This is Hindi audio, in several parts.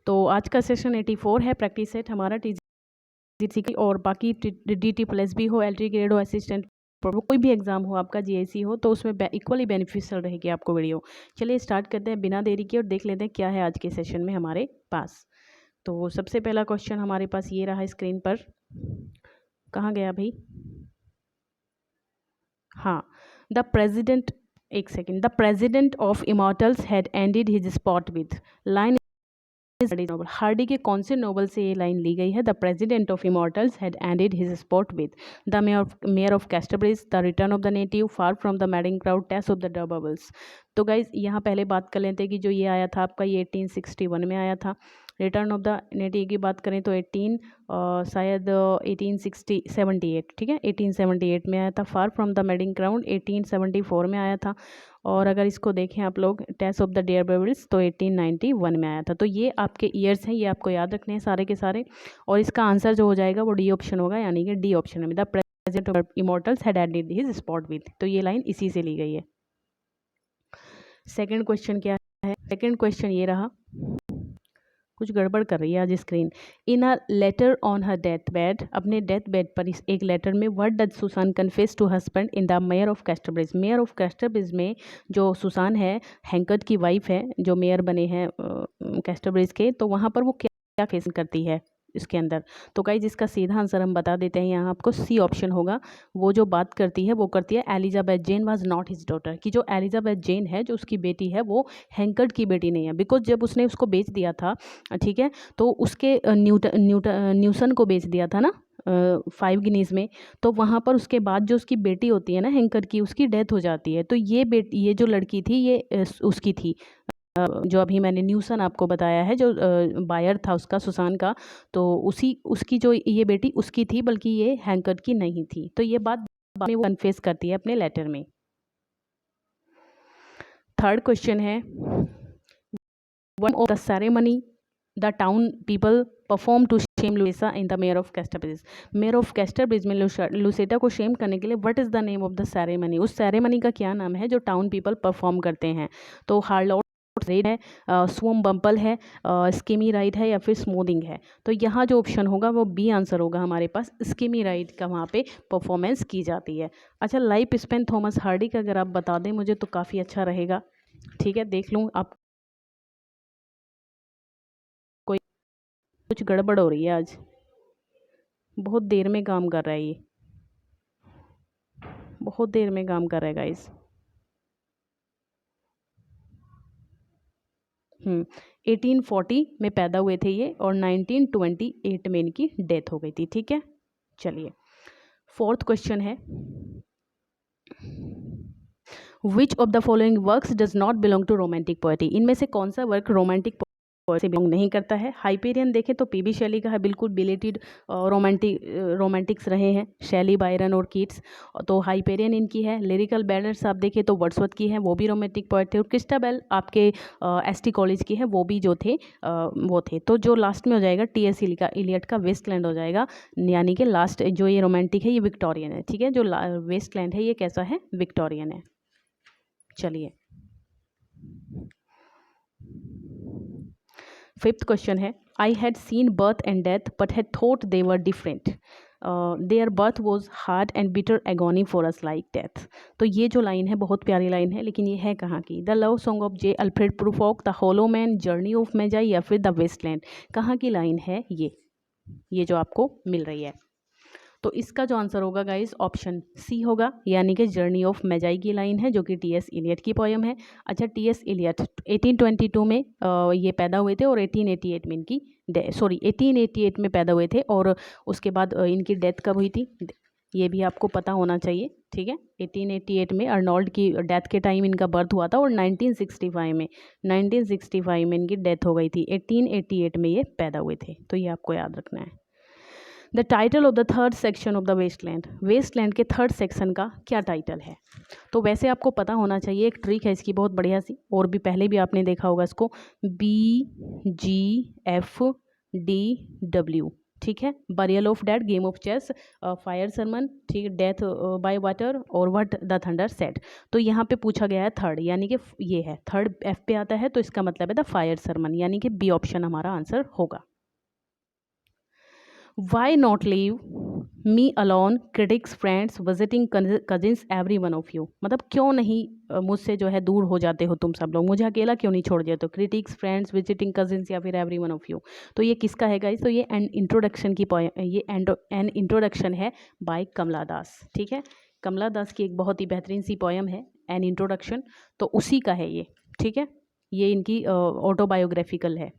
तो आज का सेशन 84 है, प्रैक्टिस सेट हमारा टीजीसी की, और बाकी DT प्लस भी हो, LT ग्रेड हो, असिस्टेंट कोई भी एग्जाम हो आपका, GIC हो, तो उसमें इक्वली बेनिफिशियल रहेगी आपको वीडियो। चलिए स्टार्ट करते हैं बिना देरी के और देख लेते हैं क्या है आज के सेशन में हमारे पास। तो सबसे पहला क्वेश्चन हमारे पास ये रहा स्क्रीन पर, कहाँ गया भाई? हाँ, द प्रेजिडेंट, एक second, the president of immortals had ended his spot with line noble. Hardy के कौन से नोबल से ये लाइन ली गई है? The president of immortals had ended his spot with the mayor of Casterbridge, the return of the native, far from the madding crowd, Tess of the d'Urbervilles. तो गाइज यहाँ पहले बात कर लेते हैं कि जो ये आया था आपका, ये 1861 में आया था। रिटर्न ऑफ द नेटिव की बात करें तो शायद 1878, ठीक है, 1878 में आया था। फार फ्रॉम द मैडिंग क्राउड 1874 में आया था। और अगर इसको देखें आप लोग, टेस्ट ऑफ द डेयर बेबल्स, तो 1891 में आया था। तो ये आपके ईयर्स हैं, ये आपको याद रखने हैं सारे के सारे। और इसका आंसर जो हो जाएगा वो डी ऑप्शन होगा, यानी कि डी ऑप्शन में, the present of immortals had ended his spot with. तो ये लाइन इसी से ली गई है। सेकंड क्वेश्चन क्या है? सेकंड क्वेश्चन ये रहा, कुछ गड़बड़ कर रही है आज screen. In a letter on her deathbed, अपने डेथ बेड पर इस एक लेटर में, what does Susan confess to husband in the mayor of Casterbridge. Mayor of Casterbridge में जो सुसान है, हैंकर्ट की वाइफ है, जो मेयर बने हैं कैस्टरब्रिज के, तो वहाँ पर वो क्या फेस करती है इसके अंदर? तो गाइस इसका सीधा आंसर हम बता देते हैं, यहाँ आपको सी ऑप्शन होगा। वो जो बात करती है वो करती है, Elizabeth Jane was not his daughter, कि जो एलिजाबेथ जेन है, जो उसकी बेटी है, वो हैंकर्ट की बेटी नहीं है। बिकॉज जब उसने उसको बेच दिया था, ठीक है, तो उसके न्यूसन को बेच दिया था ना 5 गिनीज़ में, तो वहाँ पर उसके बाद जो उसकी बेटी होती है ना हैंकर की, उसकी डेथ हो जाती है। तो ये जो लड़की थी, ये उसकी थी, जो अभी मैंने न्यूसन आपको बताया है, जो बायर था उसका, सुसान का, तो उसकी जो ये बेटी उसकी थी, बल्कि ये हैंकर की नहीं थी। तो ये बात बाद में वो कन्फेस करती है अपने लेटर में। थर्ड क्वेश्चन है, one of the ceremony the town people perform to shame Lucetta in the mayor of Casterbridge. Mayor of Casterbridge में लुसेटा को शेम करने के लिए what is the name of the ceremony, उस सेरेमनी का क्या नाम है जो टाउन पीपल परफॉर्म करते हैं? तो हार्लॉट रेड है, स्वम बम्पल है, स्कीमी राइड है, या फिर स्मूदिंग है? तो यहाँ जो ऑप्शन होगा वो बी आंसर होगा हमारे पास, स्कीमी राइड का वहाँ पे परफॉर्मेंस की जाती है। अच्छा, लाइफ स्पेन थॉमस हार्डी का अगर आप बता दें मुझे तो काफ़ी अच्छा रहेगा। ठीक है, देख लूँ आप, कोई कुछ गड़बड़ हो रही है आज, बहुत देर में काम कर रहा है ये, बहुत देर में काम कर रहा है गाइस। 1840 में पैदा हुए थे ये, और 1928 में इनकी डेथ हो गई थी। ठीक है, चलिए फोर्थ क्वेश्चन है, which of the following works does not belong to romantic poetry. इनमें से कौन सा वर्क रोमांटिक से बिलोंग नहीं करता है? हाइपेरियन देखें तो पीबी शैली का है, बिल्कुल बिलेटेड रोमांटिक्स रहे हैं, शैली, बायरन और कीट्स, तो हाइपेरियन इनकी है। लिरिकल बैलड्स आप देखें तो वर्ड्सवर्थ की है, वो भी रोमांटिक पोएट थे। और क्रिस्टाबेल आपके ST कॉलेज की है, वो भी जो थे वो थे। तो जो लास्ट में हो जाएगा TS इलियट का वेस्टलैंड हो जाएगा, यानी कि लास्ट जो ये रोमांटिक है ये विक्टोरियन है। ठीक है, जो वेस्टलैंड है ये कैसा है? विक्टोरियन है। चलिए फिफ्थ क्वेश्चन है, I had seen birth and death but had thought they were different, there birth was hard and bitter agony for us like death. तो ये जो लाइन है बहुत प्यारी लाइन है, लेकिन ये है कहाँ की? The love song of J. Alfred Prufrock, the hollow man, journey of Magi, या फिर द वेस्टलैंड? कहाँ की लाइन है ये जो आपको मिल रही है? तो इसका जो आंसर होगा गाइस ऑप्शन सी होगा, यानी कि जर्नी ऑफ मेजाई की लाइन है, जो कि TS इलियट की पोयम है। अच्छा, TS इलियट 1822 में ये पैदा हुए थे, और 1888 में इनकी 1888 में पैदा हुए थे, और उसके बाद इनकी डेथ कब हुई थी ये भी आपको पता होना चाहिए। ठीक है, 1888 में अर्नोल्ड की डेथ के टाइम इनका बर्थ हुआ था, और 1965 में इनकी डेथ हो गई थी। 1888 में ये पैदा हुए थे, तो ये आपको याद रखना है। The title of the third section of the Waste Land, Waste Land के थर्ड सेक्शन का क्या टाइटल है? तो वैसे आपको पता होना चाहिए, एक ट्रिक है इसकी बहुत बढ़िया सी, और भी पहले भी आपने देखा होगा इसको, BGFDW, ठीक है, burial of dead, game of chess, fire sermon, ठीक है, डेथ बाय वाटर और व्हाट द थंडर सेड। तो यहाँ पे पूछा गया है थर्ड, यानी कि ये है थर्ड एफ पे आता है, तो इसका मतलब है द फायर सरमन, यानी कि बी ऑप्शन हमारा आंसर होगा। Why not leave me alone, critics, friends, visiting cousins, every one of you. मतलब क्यों नहीं मुझसे जो है दूर हो जाते हो तुम सब लोग, मुझे अकेला क्यों नहीं छोड़ देते हो? क्रिटिक्स, फ्रेंड्स, विजिटिंग कजिन्स या फिर एवरी वन ऑफ यू। तो ये किसका है गाइस? तो ये एन इंट्रोडक्शन की ये एन इंट्रोडक्शन है बाय कमला दास। ठीक है, कमला दास की एक बहुत ही बेहतरीन सी पोयम है एन इंट्रोडक्शन, तो उसी का है ये। ठीक है, ये इनकी ऑटोबायोग्राफिकल है।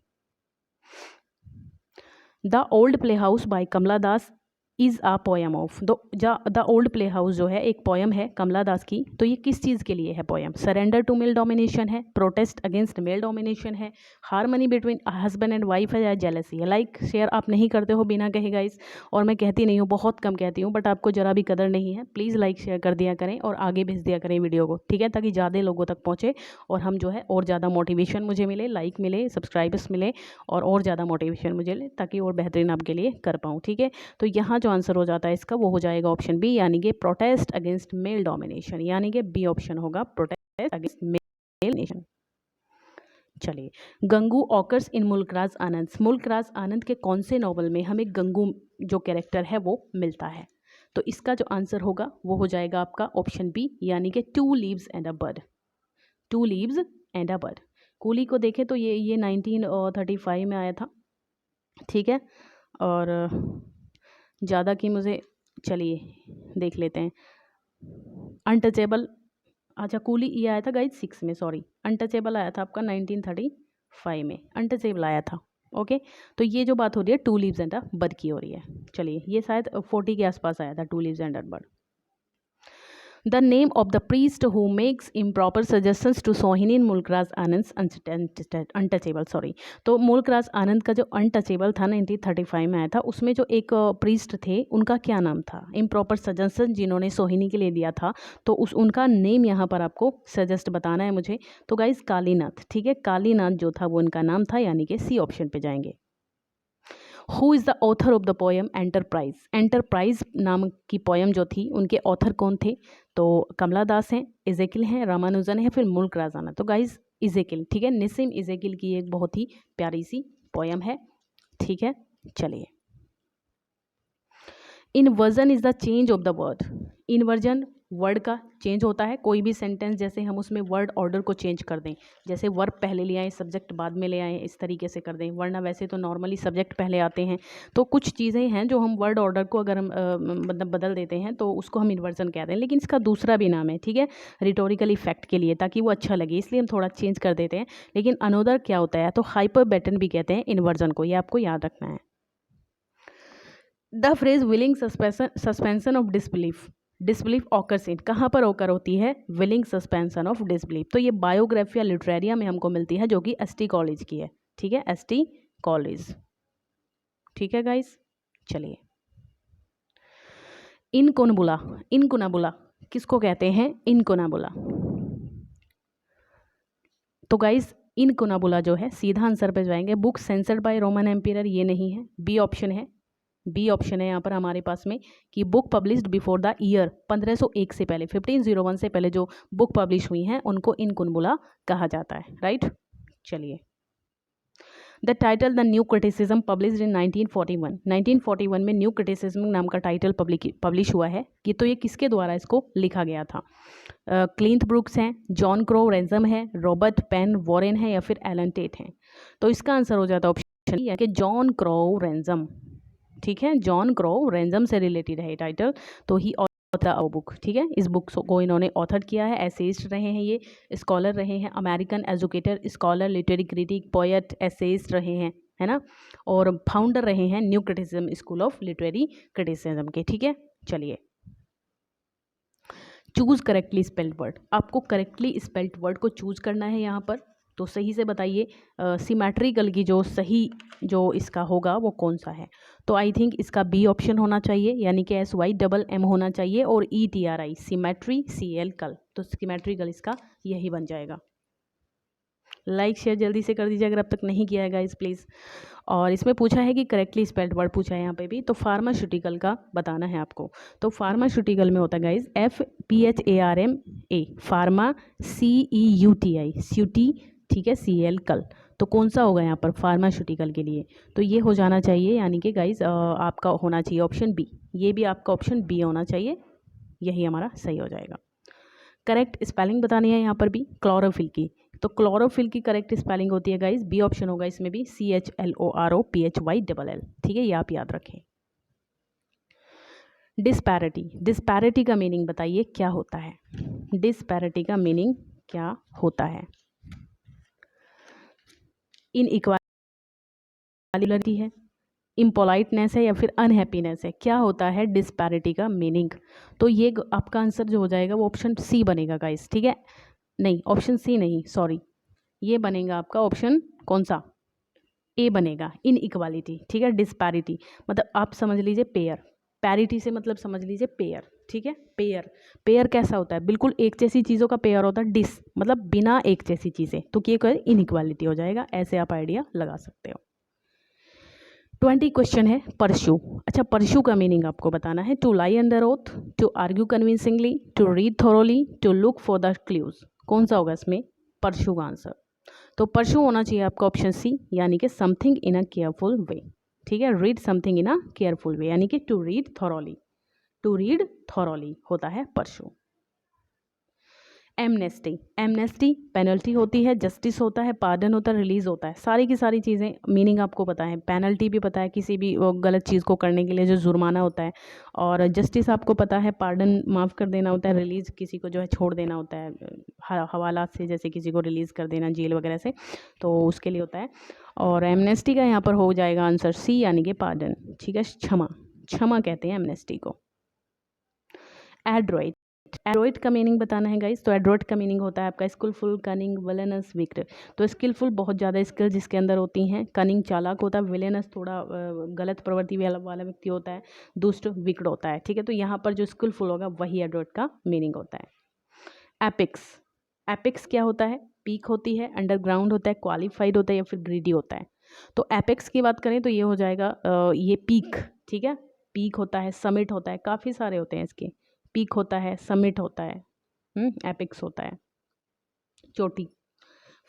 The old play house by Kamala Das is a poem of. The old play house जो है एक पोएम है कमला दास की। तो ये किस चीज़ के लिए है poem? Surrender to male domination है, प्रोटेस्ट अगेंस्ट मेल डोमिनेशन है, harmony between husband and wife है, या जेलसी है। लाइक शेयर आप नहीं करते हो बिना कहे गाइस, और मैं कहती नहीं हूँ, बहुत कम कहती हूँ, बट आपको ज़रा भी कदर नहीं है। प्लीज़ लाइक शेयर कर दिया करें और आगे भेज दिया करें वीडियो को, ठीक है, ताकि ज़्यादा लोगों तक पहुँचे और हम जो है और ज़्यादा मोटिवेशन मुझे मिले, लाइक मिले, सब्सक्राइबर्स मिले और ज़्यादा मोटिवेशन मुझे मिले, ताकि और बेहतरीन आपके लिए कर पाऊँ। ठीक है, तो यहाँ जो आंसर हो जाता है इसका वो हो जाएगा ऑप्शन बी, यानी कि प्रोटेस्ट अगेंस्ट मेल डोमिनेशन, यानी कि बी ऑप्शन होगा प्रोटेस्ट अगेंस्ट मेल डोमिनेशन। चलिए, गंगू ऑकर्स इन मुल्कराज आनंद। मुल्कराज आनंद के कौन से नॉवल में हमें गंगू जो कैरेक्टर है वो मिलता है? तो इसका जो आंसर होगा वो हो जाएगा आपका ऑप्शन बी, यानी कि two leaves and a bird. Two leaves and a bird. Coolie को देखें तो ये 1935 में आया था। ठीक है, और ज़्यादा की मुझे, चलिए देख लेते हैं। अनटचेबल, अच्छा कूली ये आया था गाइज 6 में, सॉरी, अनटचेबल आया था आपका 1935 में, अनटचेबल आया था। ओके, तो ये जो बात हो रही है two leaves and a bird की हो रही है। चलिए, ये शायद 40 के आसपास आया था, two leaves and a bird. The name of the priest who makes improper suggestions to Sohini in Mulkraj Anand untouchable, sorry. तो मुल्कराज आनंद का जो अनटचेबल था 1935 में आया था, उसमें जो एक प्रीस्ट थे उनका क्या नाम था? इम्प्रॉपर सजेशन जिन्होंने सोहिनी के लिए दिया था, तो उनका नेम यहाँ पर आपको सजेस्ट बताना है मुझे। तो गाइज कालीनाथ, ठीक है, कालीनाथ जो था वो उनका नाम था, यानी कि सी ऑप्शन पे जाएंगे। Who is the author of the poem enterprise? Enterprise नाम की पोएम जो थी उनके ऑथर कौन थे? तो कमला दास हैं, इज़ेकिल हैं, रामानुजन है, फिर मुल्कराज आनंद। तो गाइज इज़ेकिल, ठीक है, निसिम इज़ेकिल की एक बहुत ही प्यारी सी पोएम है। ठीक है, चलिए। Inversion is the change of the word. Inversion word का चेंज होता है, कोई भी सेंटेंस जैसे हम उसमें वर्ड ऑर्डर को चेंज कर दें, जैसे वर्ब पहले ले आए सब्जेक्ट बाद में ले आए, इस तरीके से कर दें, वरना वैसे तो नॉर्मली सब्जेक्ट पहले आते हैं। तो कुछ चीज़ें हैं जो हम वर्ड ऑर्डर को अगर हम मतलब बदल देते हैं तो उसको हम इन्वर्जन कहते हैं, लेकिन इसका दूसरा भी नाम है, ठीक है, रिटोरिकल इफेक्ट के लिए, ताकि वो अच्छा लगे, इसलिए हम थोड़ा चेंज कर देते हैं। लेकिन अनोदर क्या होता है, तो हाइपर बैटन भी कहते हैं इन्वर्जन को, ये आपको याद रखना है। The phrase willing suspension of disbelief, disbelief occurs in, कहाँ पर ऑकर होती है? Willing suspension of disbelief. तो ये बायोग्राफिया लिटरेरिया में हमको मिलती है, जो कि एसटी कॉलेज की है। ठीक है, एसटी कॉलेज। ठीक है गाइस, चलिए। इनकुनाबुला, इनकुनाबुला किसको कहते हैं? इनकुनाबुला। तो गाइस इनकुनाबुला जो है, सीधा आंसर पे जाएंगे, book censored by Roman empire, ये नहीं है, बी ऑप्शन है। बी ऑप्शन है यहाँ पर हमारे पास में कि book published before the year 1501 से पहले, 1501 से पहले जो बुक पब्लिश हुई हैं उनको इनकुनाबुला कहा जाता है, राइट। चलिए, the title the new criticism published in 1941, 1941 में न्यू क्रिटिसिज्म नाम का टाइटल पब्लिश हुआ है कि, तो ये किसके द्वारा इसको लिखा गया था? क्लिंथ ब्रुक्स हैं, जॉन क्रो रैंसम है, रॉबर्ट पेन वॉरेन है, या फिर एलन टेट हैं? तो इसका आंसर हो जाता है ऑप्शन कि जॉन क्रो रैंसम। ठीक है, जॉन क्रो रैंसम से रिलेटेड है टाइटल, तो ही ऑथर बुक। ठीक है, इस बुक को इन्होंने ऑथर किया है, एसेइस्ट रहे हैं, ये स्कॉलर रहे हैं, American educator, scholar, literary critic, poet, essayist रहे हैं, है ना, और फाउंडर रहे हैं new criticism school of literary criticism के। ठीक है, चलिए। चूज करेक्टली स्पेल्ड वर्ड, आपको करेक्टली स्पेल्ड वर्ड को चूज करना है यहाँ पर, तो सही से बताइए सिमेट्रिकल की जो सही जो इसका होगा वो कौन सा है? तो आई थिंक इसका बी ऑप्शन होना चाहिए, यानी कि SYMM होना चाहिए, और ETRI सिमेट्री CL कल, तो सिमेट्रिकल इसका यही बन जाएगा। लाइक शेयर जल्दी से कर दीजिए अगर अब तक नहीं किया है गाइस प्लीज़। और इसमें पूछा है कि करेक्टली स्पेल्ड वर्ड पूछा है यहाँ पे भी, तो फार्मास्यूटिकल का बताना है आपको। तो फार्मास्यूटिकल में होता है गाइस FPHARMA, फार्मा CEUTI, स्यूटी, ठीक है, CL कल। तो कौन सा होगा यहाँ पर फार्मास्यूटिकल के लिए? तो ये हो जाना चाहिए, यानी कि गाइस आपका होना चाहिए ऑप्शन बी। ये भी आपका ऑप्शन बी होना चाहिए, यही हमारा सही हो जाएगा। करेक्ट स्पेलिंग बतानी है यहाँ पर भी क्लोरोफिल की। तो क्लोरोफिल की करेक्ट स्पेलिंग होती है गाइस, बी ऑप्शन होगा इसमें भी, CHLOROPHYLL, ठीक है, ये आप याद रखें। डिस्पैरिटी, डिस्पैरिटी का मीनिंग बताइए क्या होता है? डिस्पैरिटी का मीनिंग क्या होता है? इनइक्वालिटी है, इम्पोलाइटनेस है, या फिर अनहैप्पीनेस है? क्या होता है डिस्पैरिटी का मीनिंग? तो ये आपका आंसर जो हो जाएगा वो ऑप्शन सी बनेगा गाइस, ठीक है। नहीं, ऑप्शन सी नहीं, सॉरी, ये बनेगा आपका ऑप्शन कौन सा? ए बनेगा, इनइक्वालिटी, ठीक है। डिस्पैरिटी मतलब आप समझ लीजिए पेयर, पैरिटी से मतलब समझ लीजिए पेयर, ठीक है। पेयर, पेयर कैसा होता है? बिल्कुल एक जैसी चीज़ों का पेयर होता है। डिस मतलब बिना एक जैसी चीज़ें, तो ये कोई इनइक्वालिटी हो जाएगा, ऐसे आप आइडिया लगा सकते हो। 20 क्वेश्चन है परस्यू। अच्छा, परस्यू का मीनिंग आपको बताना है। To lie under oath, to argue convincingly, to read thoroughly, to look for the clues. कौन सा होगा इसमें परस्यू का आंसर? तो परस्यू होना चाहिए आपका ऑप्शन सी, यानी कि something in a careful way, ठीक है। Read something in a careful way, यानी कि to read thoroughly, to read thoroughly होता है परस्यू। एमनेस्टी, एमनेस्टी पेनल्टी होती है, जस्टिस होता है, पार्डन होता है, रिलीज होता है। सारी की सारी चीज़ें मीनिंग आपको पता है। पेनल्टी भी पता है किसी भी गलत चीज़ को करने के लिए जो जुर्माना होता है, और जस्टिस आपको पता है, पार्डन माफ़ कर देना होता है, रिलीज किसी को जो है छोड़ देना होता है हवालात से, जैसे किसी को रिलीज़ कर देना जेल वगैरह से, तो उसके लिए होता है। और एमनेस्टी का यहाँ पर हो जाएगा आंसर सी, यानी कि पार्डन, ठीक है। क्षमा, क्षमा कहते हैं एमनेस्टी को। एड्रोइट, एड्रोइट का मीनिंग बताना है गाइस। तो एड्रोइट का मीनिंग होता है आपका स्किलफुल, कनिंग, विलेनस, विक्ट। तो स्किलफुल बहुत ज़्यादा स्किल जिसके अंदर होती हैं, कनिंग चालाक होता है, विलेनस थोड़ा गलत प्रवृत्ति वाला व्यक्ति होता है, दुष्ट, विक्ट होता है, ठीक है। तो यहाँ पर जो स्किलफुल होगा वही एड्रोइट का मीनिंग होता है। एपिक्स, एपिक्स क्या होता है? पीक होती है, अंडरग्राउंड होता है, क्वालिफाइड होता है, या फिर ग्रीडी होता है। तो एपेक्स की बात करें तो ये हो जाएगा ये पीक, ठीक है। पीक होता है, समिट होता है, काफ़ी सारे होते हैं इसके। पीक होता है, समिट होता है, एपिक्स होता है, चोटी।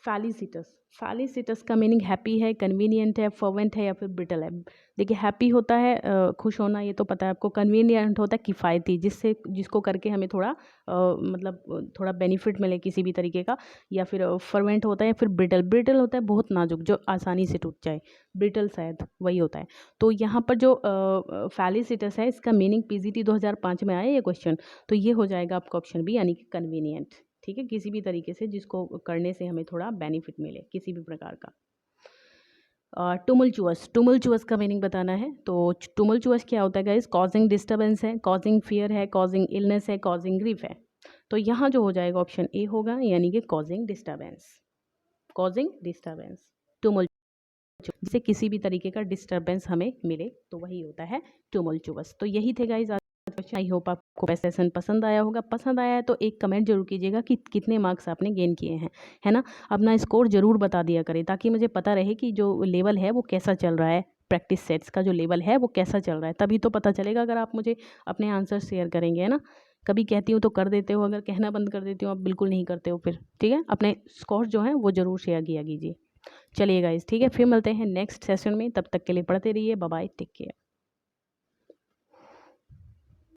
फैलिसिटस, फैलिसिटस का मीनिंग हैप्पी है, कन्वीनियंट है, फर्वेंट है, या फिर ब्रिटल है। देखिए हैप्पी होता है खुश होना, ये तो पता है आपको। कन्वीनियंट होता है किफ़ायती, जिसको करके हमें थोड़ा मतलब थोड़ा बेनिफिट मिले किसी भी तरीके का। या फिर फर्वेंट होता है, या फिर ब्रिटल, ब्रिटल होता है बहुत नाजुक, जो आसानी से टूट जाए, ब्रिटल शायद वही होता है। तो यहाँ पर जो फैलिसिटस है, इसका मीनिंग PGT 2005 में आया ये क्वेश्चन, तो ये हो जाएगा आपका ऑप्शन बी, यानी कि कन्वीनियंट, ठीक है। किसी भी तरीके से जिसको करने से हमें थोड़ा बेनिफिट मिले किसी भी प्रकार का। टुमुलचुअस, टुमुलचुअस का मीनिंग बताना है। तो टुमुलचुअस क्या होता है गाइस? कॉजिंग डिस्टर्बेंस है, कॉजिंग फियर है, कॉजिंग इलनेस है, कॉजिंग ग्रीफ है। तो यहाँ जो हो जाएगा ऑप्शन ए होगा, यानी कि कॉजिंग डिस्टर्बेंस, कॉजिंग डिस्टर्बेंस। टुमुल, जिससे किसी भी तरीके का डिस्टर्बेंस हमें मिले तो वही होता है टुमुलचुअस। तो यही थे गाइस क्वेश्चन। आई होप आपको सेशन पसंद आया होगा। पसंद आया है तो एक कमेंट जरूर कीजिएगा कि कितने मार्क्स आपने गेन किए हैं, है ना। अपना स्कोर जरूर बता दिया करें, ताकि मुझे पता रहे कि जो लेवल है वो कैसा चल रहा है, प्रैक्टिस सेट्स का जो लेवल है वो कैसा चल रहा है। तभी तो पता चलेगा अगर आप मुझे अपने आंसर शेयर करेंगे, है ना। कभी कहती हूँ तो कर देते हो, अगर कहना बंद कर देती हूँ आप बिल्कुल नहीं करते हो फिर, ठीक है। अपने स्कोर जो है वो ज़रूर शेयर किया कीजिए। चलिए गाइस, ठीक है, फिर मिलते हैं नेक्स्ट सेशन में। तब तक के लिए पढ़ते रहिए। Bye bye, take care.